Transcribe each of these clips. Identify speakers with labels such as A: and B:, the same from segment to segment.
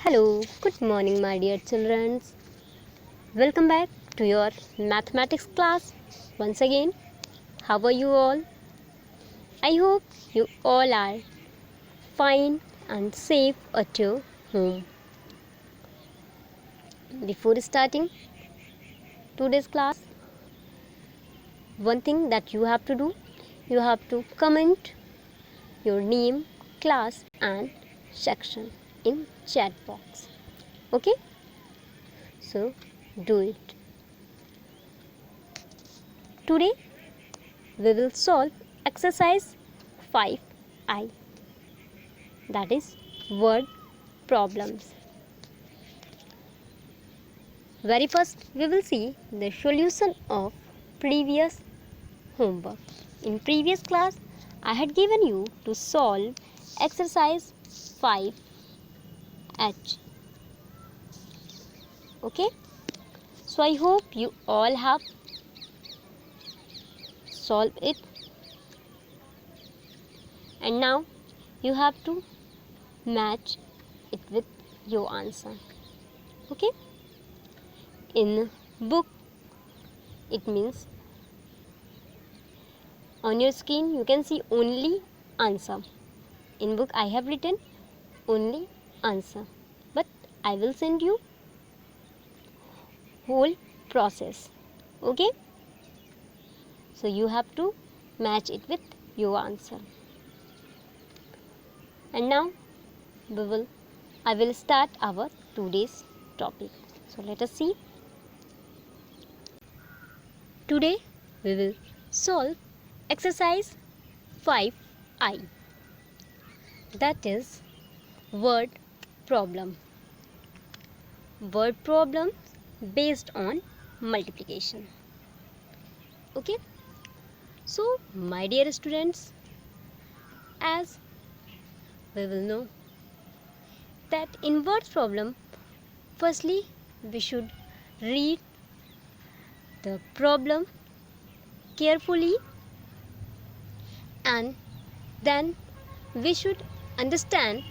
A: Hello, good morning, my dear children. Welcome back to your mathematics class. Once again, how are you all? I hope you all are fine and safe at your home. Before starting today's class, one thing that you have to do, you have to comment your name, class, and section in chat box. Okay? So, do it. Today, we will solve exercise 5I, that is word problems. Very first, we will see the solution of previous homework. In previous class, I had given you to solve exercise 5H. Okay? So I hope you all have solved it. And now you have to match it with your answer. Okay? In book, it means on your screen you can see only answer. In book I have written only answer, but I will send you whole process. Okay? So you have to match it with your answer. And now I will start our today's topic. So let us see. Today we will solve exercise 5I, that is word problem. Word problems based on multiplication. Okay? So my dear students, as we will know that in word problem, firstly we should read the problem carefully, and then we should understand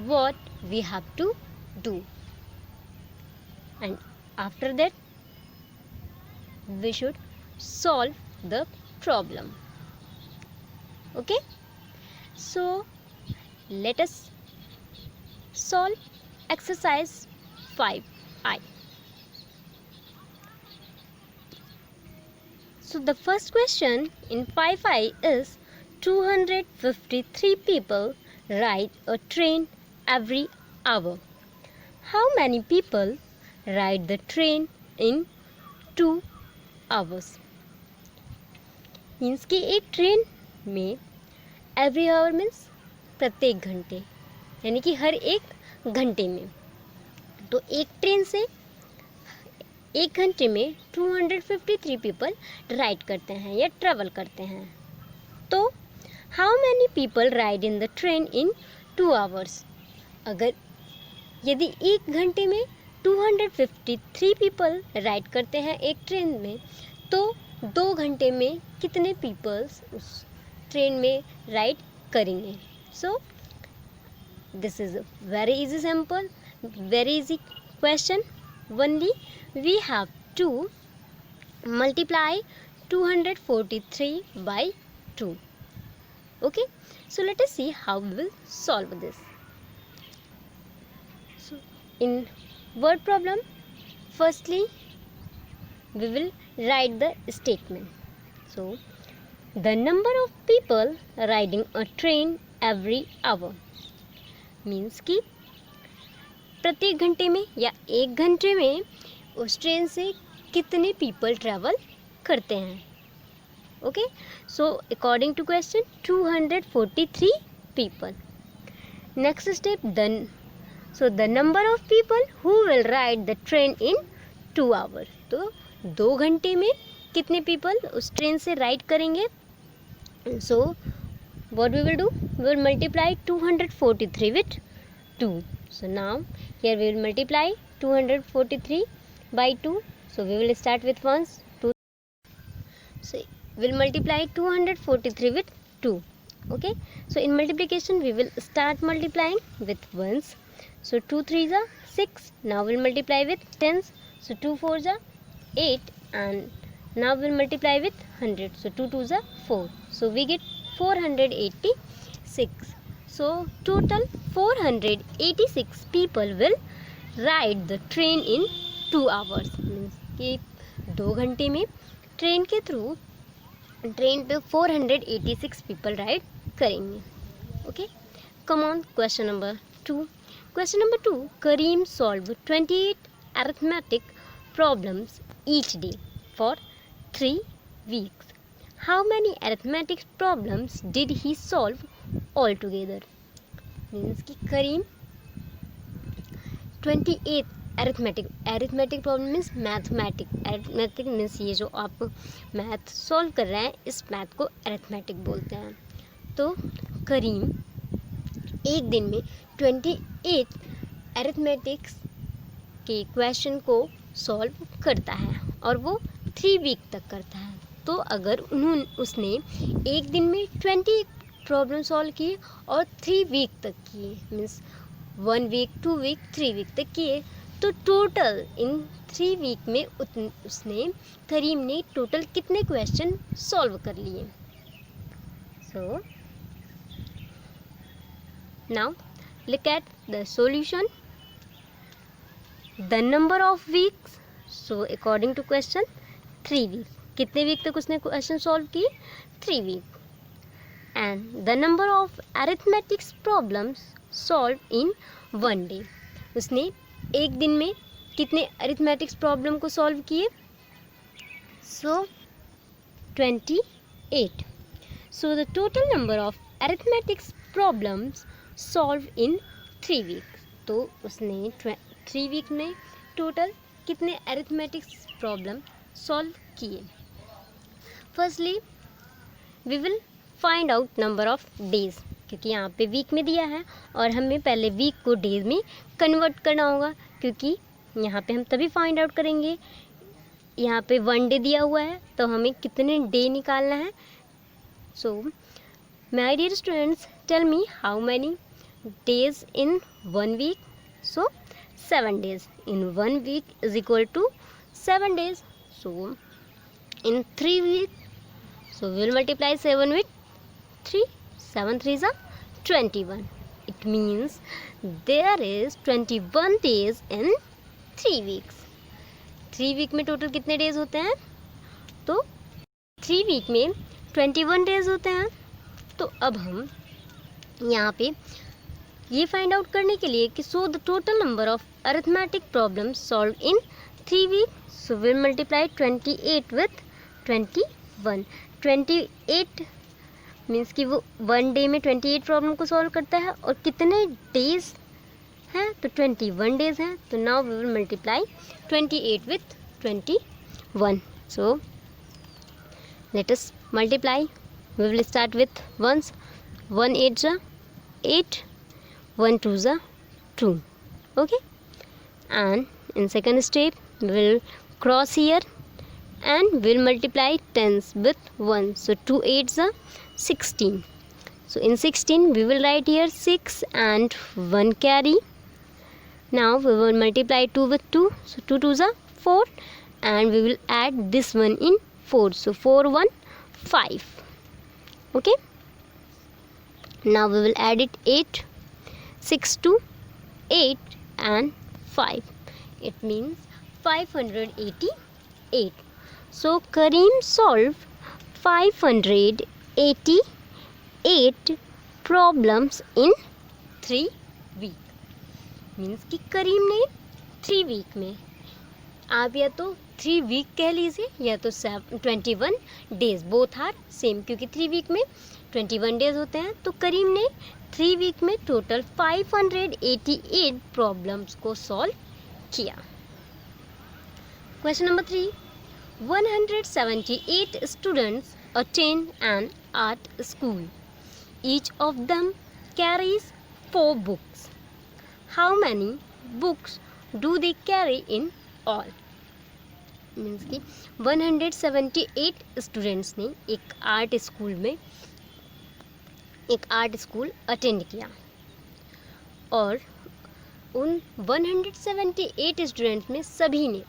A: what we have to do, and after that we should solve the problem. Okay? So let us solve exercise 5I. So the first question in 5I is 253 people ride a train every hour. How many people ride the train in 2 hours? Means कि एक train में every hour means प्रत्येक घंटे, यानी कि हर एक घंटे में, तो एक ट्रेन से एक घंटे में 253 पीपल राइड करते हैं या ट्रैवल करते हैं. तो how many people ride in the train in 2 hours? अगर यदि एक घंटे में 253 पीपल राइड करते हैं एक ट्रेन में, तो 2 घंटे में कितने पीपल्स उस ट्रेन में राइड करेंगे? So this is a very easy sample, very easy question. Only we have to multiply 243 by 2. Okay, so let us see how we will solve this. So in word problem, firstly we will write the statement. So the number of people riding a train every hour means कि प्रत्येक घंटे में या एक घंटे में उस train से कितने पीपल ट्रैवल करते हैं. Okay, so according to question 243 people. Next step the number of people who will ride the train in 2 hour. तो 2 घंटे में कितने पीपल उस ट्रेन से राइड करेंगे? So what we will do, we will multiply 243 with 2. So now here we will multiply 243 by 2. So we will start with ones. 2. So we will multiply 243 with 2. Okay. So in multiplication we will start multiplying with ones. So 2 3s are 6. Now we'll multiply with tens. So 2 4s are 8, and now we'll multiply with 100. So 2 2s are 4. So we get 486. So total 486 people will ride the train in 2 hours. Means कि 2 घंटे में train के through train पे 486 people ride करेंगे. Okay, come on question number 2. Question number 2, Karim solve 28 arithmetic problems each day for 3 weeks. How many arithmetic problems did he solve altogether? Means कि करीम 28 arithmetic problem means arithmetic means ये जो आप math solve कर रहे हैं इस math को arithmetic बोलते हैं. तो करीम एक दिन में 28 अरिथमेटिक्स के क्वेश्चन को सॉल्व करता है और वो 3 वीक तक करता है. तो अगर उसने एक दिन में 20 प्रॉब्लम सॉल्व किए और 3 वीक तक किए, मीन्स 1 वीक 2 वीक 3 वीक तक किए, तो टोटल इन 3 वीक में करीम ने टोटल कितने क्वेश्चन सॉल्व कर लिए. So now look at the solution. The number of weeks, so according to question 3 week. कितने वीक तक उसने क्वेश्चन सॉल्व किए? 3 week. And the number of arithmetics problems solve in 1 day. उसने एक दिन में कितने अरिथमेटिक्स प्रॉब्लम को सॉल्व किए? So 28. So the total number of arithmetics problems solve in 3 week. तो उसने 3 वीक में टोटल कितने अरिथमेटिक्स प्रॉब्लम सॉल्व किए? Firstly we will find out number of days, क्योंकि यहाँ पे वीक में दिया है और हमें पहले वीक को डेज में कन्वर्ट करना होगा, क्योंकि यहाँ पे हम तभी फाइंड आउट करेंगे. यहाँ पे 1 डे दिया हुआ है तो हमें कितने डे निकालना है. So my dear students, tell me how many days in 1 week. So 7 days in 1 week is equal to 7 days. So in 3 weeks, so we will multiply 7 with 3. 7 3s are 21. It means there is 21 days in 3 weeks. 3 week में total कितने days होते हैं? तो 3 week में 21 days होते हैं. तो अब हम यहाँ पे ये फाइंड आउट करने के लिए कि so the total number of arithmetic problems solve in 3 week. So will multiply 28 with 21. 28 means कि वो 1 डे में 28 प्रॉब्लम को सॉल्व करता है और कितने डेज हैं? तो 21 डेज हैं. तो now we will multiply 28 with 21. So let us multiply. We will start with ones. 1 8 8, 1 2 2. Okay, and in second step we will cross here and we'll multiply tens with 1. So 2 8s are 16. So in 16 we will write here 6 and 1 carry. Now we will multiply 2 with 2. So 2 2s are 4 and we will add this one in 4. So 4 1 5. Okay, now we will add it 8. 6 2 8 and 5. It means 588. So Kareem solved 588 problems in 3 weeks. Means कि करीम ने 3 week में, आप या तो 3 week कह लीजिए या तो 21 डेज, बोथ आर सेम, क्योंकि 3 वीक में 21 डेज होते हैं. तो करीम ने 3 वीक में टोटल 588 प्रॉब्लम्स को सॉल्व किया. Question number 3, 178 students attend an art school. Each of them carries 4 books. How many books do they carry in all? Means कि 178 स्टूडेंट्स ने एक आर्ट स्कूल अटेंड किया और उन 178 स्टूडेंट्स में सभी ने,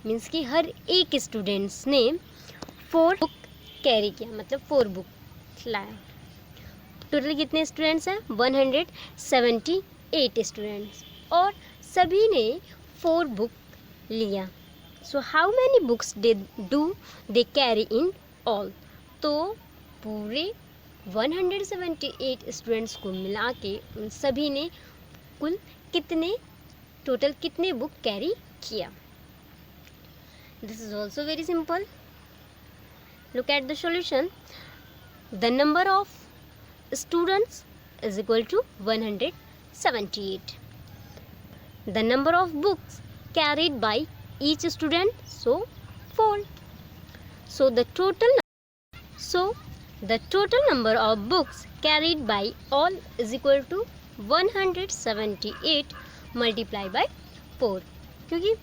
A: मीन्स कि हर एक स्टूडेंट्स ने 4 बुक कैरी किया, मतलब 4 बुक लाया। टोटल कितने स्टूडेंट्स हैं? 178 स्टूडेंट्स, और सभी ने 4 बुक लिया। सो how many books do they carry in all? तो पूरे 178 स्टूडेंट्स को मिला के उन सभी ने कुल टोटल कितने बुक कैरी किया? This is also very simple. Look at the solution. The number of students is equal to 178. The number of books carried by each student, so 4. So the total number of books carried by all is equal to 178 multiplied by 4. क्योंकि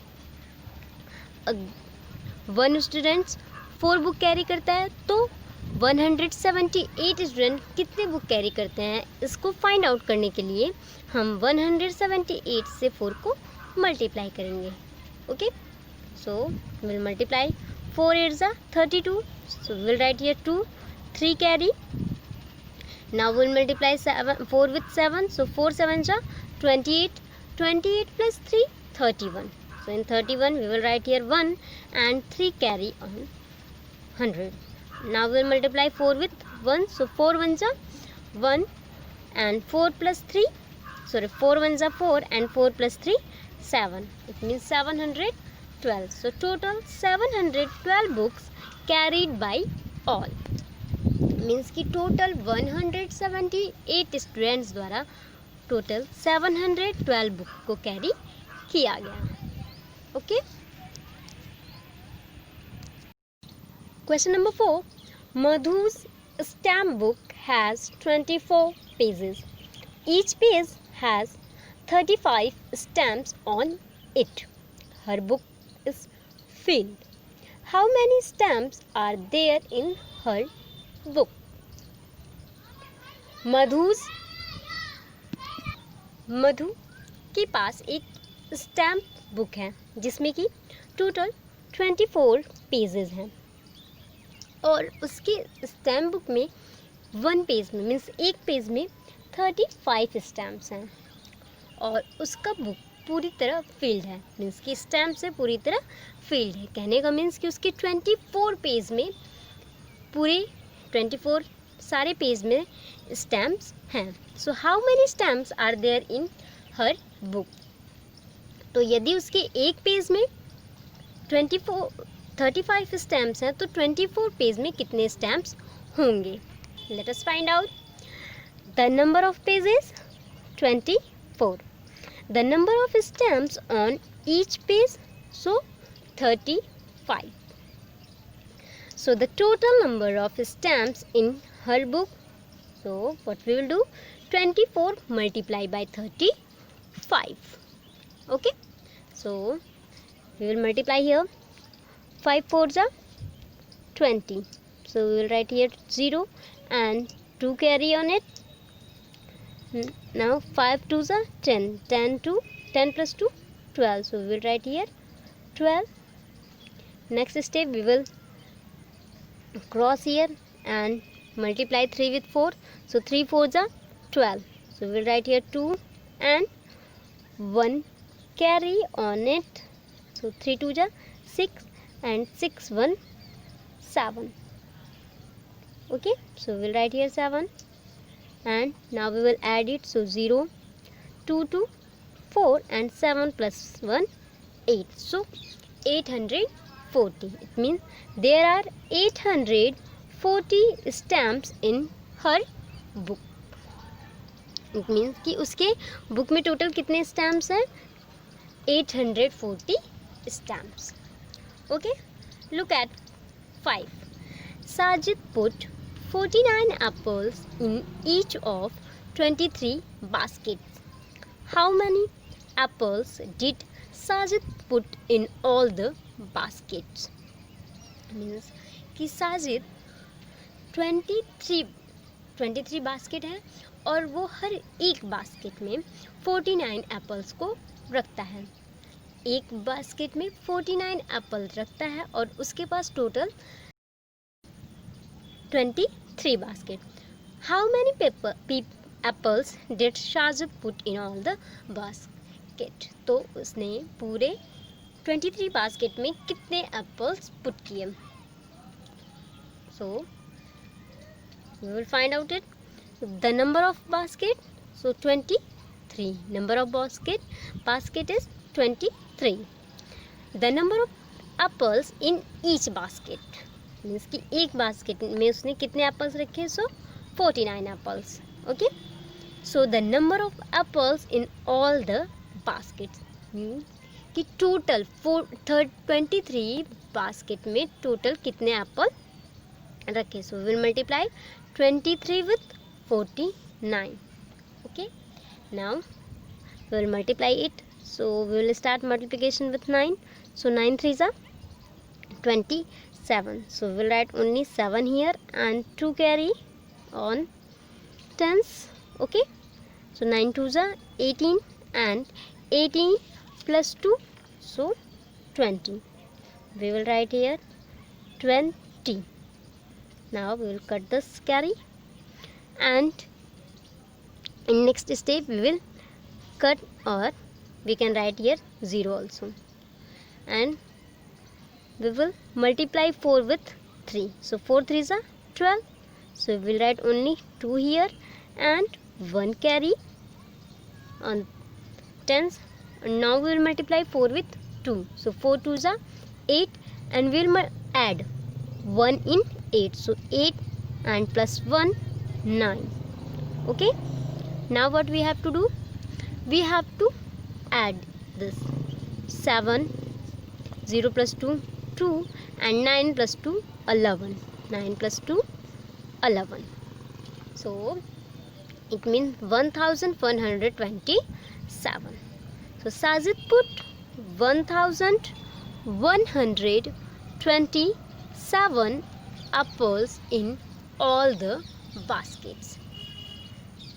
A: 1 students 4 book carry करता है, तो 178 student कितने book carry करते हैं, इसको find out करने के लिए हम 178 से 4 को मल्टीप्लाई करेंगे. ओके, सो विल मल्टीप्लाई 4 8 जा 32, so will write here 2. 3 carry. Now will multiply 4 with 7, so 4 7 जा 28. 28 plus 3 31. So in 31 we will write here 1 and 3 carry on 100. Now we will multiply 4 with 1, so 4 1s are 1 and 4 plus 3, sorry 4 1s are 4 and 4 plus 3 7. It means 712. So total 712 books carried by all. Means कि total 178 students द्वारा total 712 book को carry किया गया. Okay. Question number 4. Madhu's stamp book has 24 pages. Each page has 35 stamps on it. Her book is filled. How many stamps are there in her book? मधु के पास एक stamp book है जिसमें कि total 24 pages हैं, और उसके स्टैम्प बुक में 1 page में मीन्स एक पेज में 35 स्टैम्प्स हैं, और उसका बुक पूरी तरह फिल्ड है. मीन्स कि स्टैम्प से पूरी तरह फिल्ड है. कहने का मीन्स कि उसके 24 पेज में पूरे 24 सारे पेज में स्टैम्प्स हैं. So how many stamps are there in हर बुक? तो यदि उसके एक पेज में 35 स्टैम्प्स हैं, तो 24 पेज में कितने स्टैम्प्स होंगे? Let us find out. The number of pages 24. The number of stamps on each page, so 35. So the total number of stamps in her book, so what we will do, 24 multiplied by 35. Okay, so we will multiply here. 5 4s are 20, so we will write here 0 and 2 carry on it. Now 5 2s are 10, 10 plus 2 12, so we will write here 12. Next step we will cross here and multiply 3 with 4, so 3 4s are 12, so we'll write here 2 and 1 carry on it, so 3 2s are 6 and 6 1 7. Okay, so we'll write here 7, and now we will add it, so 0 2 2 4 and 7 plus 1 8, so 840. It means there are 840 stamps in her book. It means कि उसके book में total कितने stamps हैं? 840 stamps. Okay, look at 5. Sajid put 49 apples in each of 23 baskets. How many apples did Sajid put in all the baskets? Means कि Sajid 23 basket है और वो हर एक बास्केट में 49 एप्पल्स को रखता है। एक बास्केट में 49 एप्पल रखता है और उसके पास total 23 basket. How many apples did Shajib put in all the basket? तो उसने पूरे 23 बास्केट में कितने एप्पल्स पुट किए? So we will find out it. The number of basket, so 23. Number of basket is 23. The number of apples in each basket means कि एक basket में उसने कितने एप्पल्स रखे? So 49 apples. Okay. So the number of apples in all the baskets means कि total 23 basket में total कितने Apple रखे? So we will multiply 23 with 49. Okay, now we will multiply it. So we will start multiplication with 9. So 9 threes are 27. So we will write only 7 here and 2 carry on tens. Okay, so 9 twos are 18 and 18 plus 2, so 20. We will write here 20. Now we will cut this carry, and in next step we will cut, or we can write here 0 also, and we will multiply 4 with 3. So 4 threes are 12. So we will write only 2 here and 1 carry on tens. And now we will multiply 4 with 2. So 4 twos are 8, and we will add 1 in 8. So 8 and plus 1, 9. Okay, now what we have to do? We have to add this 7, 0 plus 2, 2, and 9 plus 2, 11. 9 plus 2, 11. So it means 1127. So Sajid put 1127 apples in all the baskets.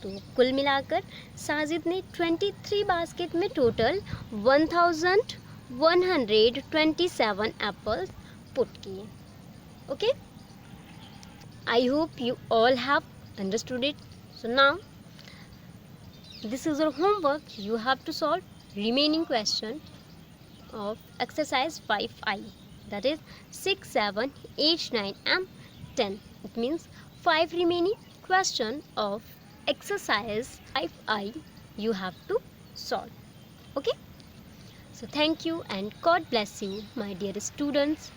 A: तो कुल मिलाकर साजिद ने 23 basket में total 1127 apples put किए. Okay, I hope you all have understood it. So now this is your homework. You have to solve remaining question of exercise 5I, that is 6, 7, 8, 9 and 10. It means 5 remaining question of exercise 5I you have to solve. Okay, so thank you and God bless you, my dear students.